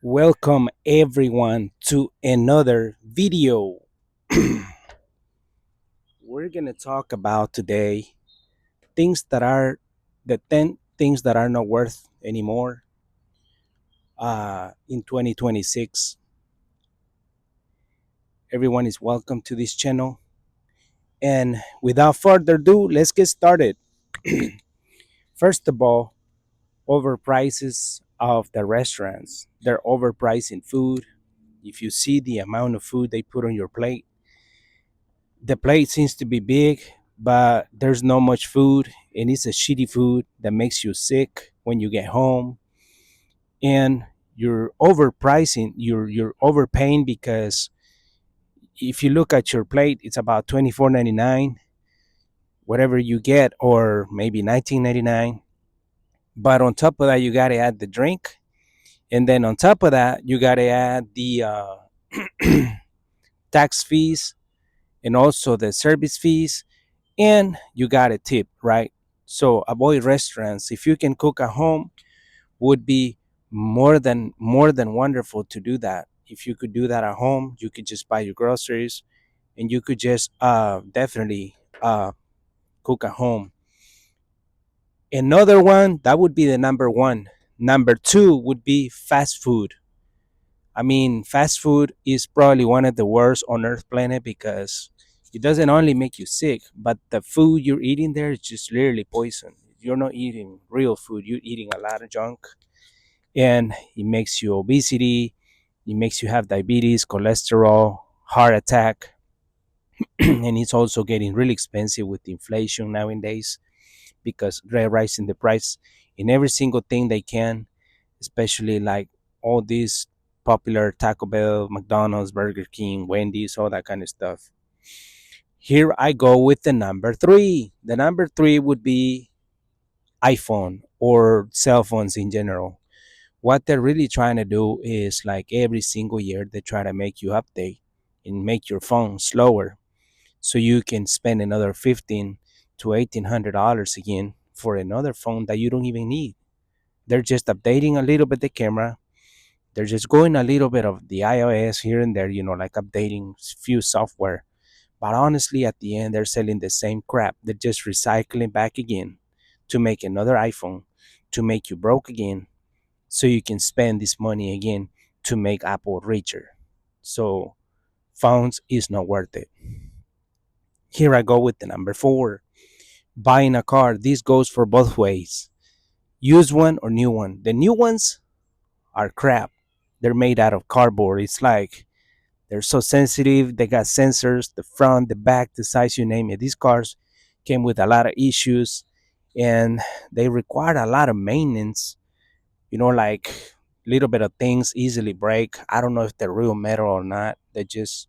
Welcome everyone to another video. We're going to talk about today things that are the 10 things that are not worth anymore in 2026. Everyone is welcome to this channel. And without further ado, let's get started. First of all, overprices of the restaurants. They're overpricing food. If you see the amount of food they put on your plate, the plate seems to be big, but there's not much food, and it's a shitty food that makes you sick when you get home. And you're overpricing, you're overpaying because if you look at your plate, it's about 24.99, whatever you get, or maybe 19.99. But on top of that, you gotta add the drink, and then on top of that, you gotta add the tax fees and also the service fees, and you got a tip, right? So avoid restaurants. If you can cook at home, would be more than wonderful to do that. If you could do that at home, you could just buy your groceries and you could just definitely cook at home. Another one that would be the number one. Number two would be fast food. I mean, fast food is probably one of the worst on earth planet because it doesn't only make you sick, but the food you're eating there is just literally poison. You're not eating real food, you're eating a lot of junk, and it makes you obesity, it makes you have diabetes, cholesterol, heart attack, and it's also getting really expensive with inflation nowadays because they're rising the price in every single thing they can, especially like all these popular Taco Bell, McDonald's, Burger King, Wendy's, all that kind of stuff. Here I go with the number three. The number three would be iPhone or cell phones in general. What they're really trying to do is like every single year they try to make you update and make your phone slower so you can spend another 15 to $1,800 again for another phone that you don't even need. They're just updating a little bit the camera. They're just going a little bit of the iOS here and there, like updating few software. But honestly, at the end, they're selling the same crap. They're just recycling back again to make another iPhone, to make you broke again, so you can spend this money again to make Apple richer. So phones is not worth it. Here I go with the number four. Buying a car. This goes for both ways. Used one or new one. The new ones are crap. They're made out of cardboard. It's like they're so sensitive. They got sensors, the front, the back, the size, you name it. These cars came with a lot of issues and they required a lot of maintenance. Like little bit of things easily break. I don't know if they're real metal or not. They're just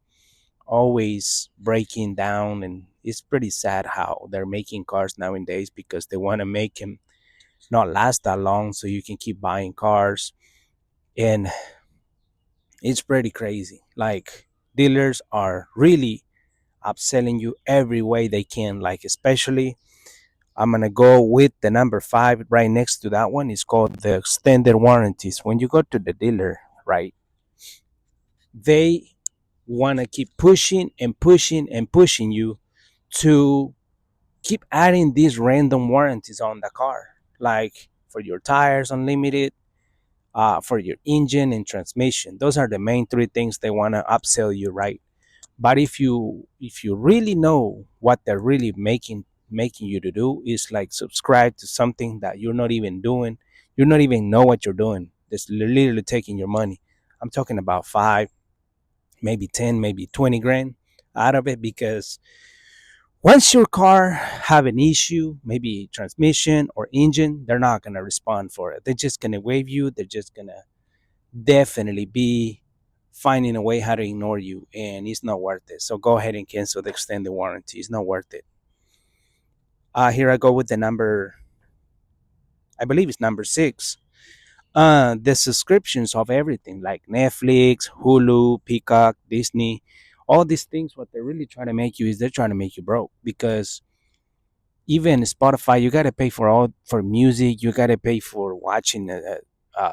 always breaking down, and it's pretty sad how they're making cars nowadays because they want to make them not last that long so you can keep buying cars. And it's pretty crazy. Like dealers are really upselling you every way they can. Like especially, I'm gonna go with the number five right next to that one. It's called the extended warranties. When you go to the dealer, right, they want to keep pushing and pushing and pushing you to keep adding these random warranties on the car, like for your tires, unlimited, for your engine and transmission. Those are the main three things they want to upsell you, right? But if you really know what they're really making you to do is like subscribe to something that you're not even doing. You not even know what you're doing. It's literally taking your money. I'm talking about five, maybe 10, maybe 20 grand out of it, because once your car have an issue, maybe transmission or engine, they're not gonna respond for it. They're just gonna wave you. They're just gonna definitely be finding a way how to ignore you, and it's not worth it. So go ahead and cancel the extended warranty. It's not worth it. Here I go with the number. I believe it's number six. The subscriptions of everything like Netflix, Hulu, Peacock, Disney, all these things. What they're really trying to make you is they're trying to make you broke, because even Spotify, you gotta pay for all for music. You gotta pay for watching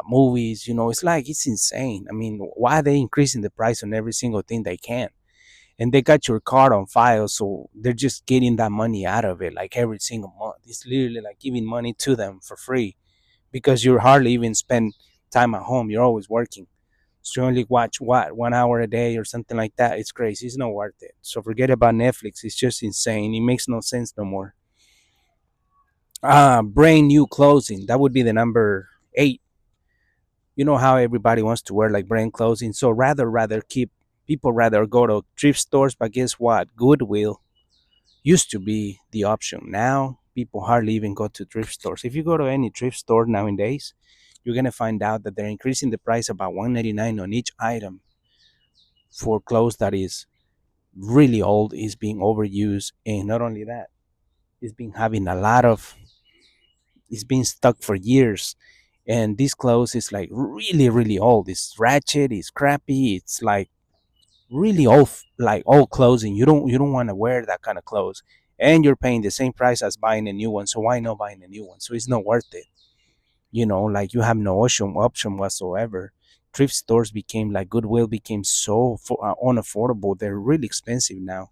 movies. It's like it's insane. I mean, why are they increasing the price on every single thing they can? And they got your card on file, so they're just getting that money out of it like every single month. It's literally like giving money to them for free because you hardly even spend time at home. You're always working. So you only watch what 1 hour a day or something like that. It's crazy. It's not worth it. So forget about Netflix. It's just insane. It makes no sense no more. Brand new clothing. That would be the number 8. You know how everybody wants to wear like brand clothing. So rather keep people rather go to thrift stores. But guess what? Goodwill used to be the option. Now people hardly even go to thrift stores. If you go to any thrift store nowadays, you're gonna find out that they're increasing the price about 199 on each item for clothes that is really old, is being overused, and not only that, it's been having a lot of, it's been stuck for years. And this clothes is like really old. It's ratchet, it's crappy, it's like really old, like old clothes, and you don't want to wear that kind of clothes. And you're paying the same price as buying a new one, so why not buying a new one? So it's not worth it. Like you have no option whatsoever. Thrift stores became like Goodwill became so unaffordable. They're really expensive now.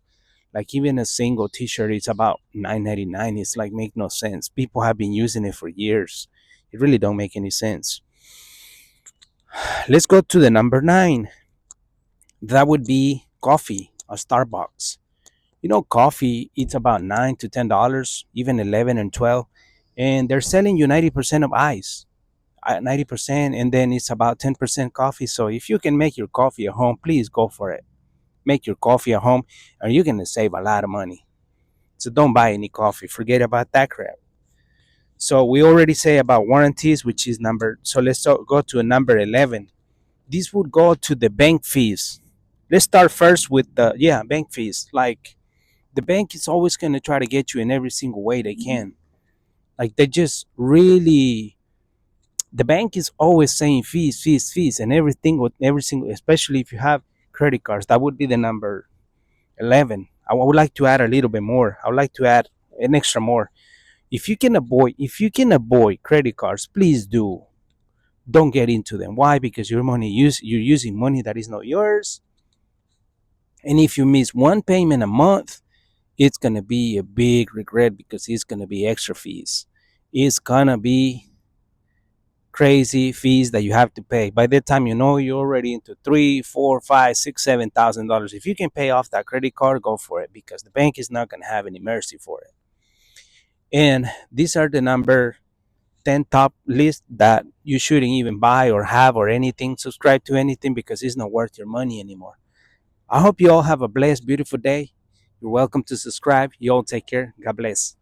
Like even a single T-shirt is about 9.99. It's like make no sense. People have been using it for years. It really don't make any sense. Let's go to the number 9. That would be coffee, a Starbucks. Coffee, it's about $9 to $10, even 11 and 12, and they're selling you 90% of ice, 90%, and then it's about 10% coffee. So if you can make your coffee at home, please go for it. Make your coffee at home, and you're gonna save a lot of money. So don't buy any coffee. Forget about that crap. So we already say about warranties, which is number. So let's go to number 11. This would go to the bank fees. Let's start first with the bank fees. Like the bank is always going to try to get you in every single way they can. Like they just really, the bank is always saying fees, and everything with every single, especially if you have credit cards. That would be the number 11. I would like to add a little bit more. I would like to add an extra more. If you can avoid credit cards, please do. Don't get into them. Why? Because you're using money that is not yours. And if you miss one payment a month, it's gonna be a big regret because it's gonna be extra fees. It's gonna be crazy fees that you have to pay. By the time you're already into three, four, five, six, $7,000. If you can pay off that credit card, go for it because the bank is not gonna have any mercy for it. And these are the number 10 top list that you shouldn't even buy or have or anything, subscribe to anything because it's not worth your money anymore. I hope you all have a blessed, beautiful day. You're welcome to subscribe. You all take care. God bless.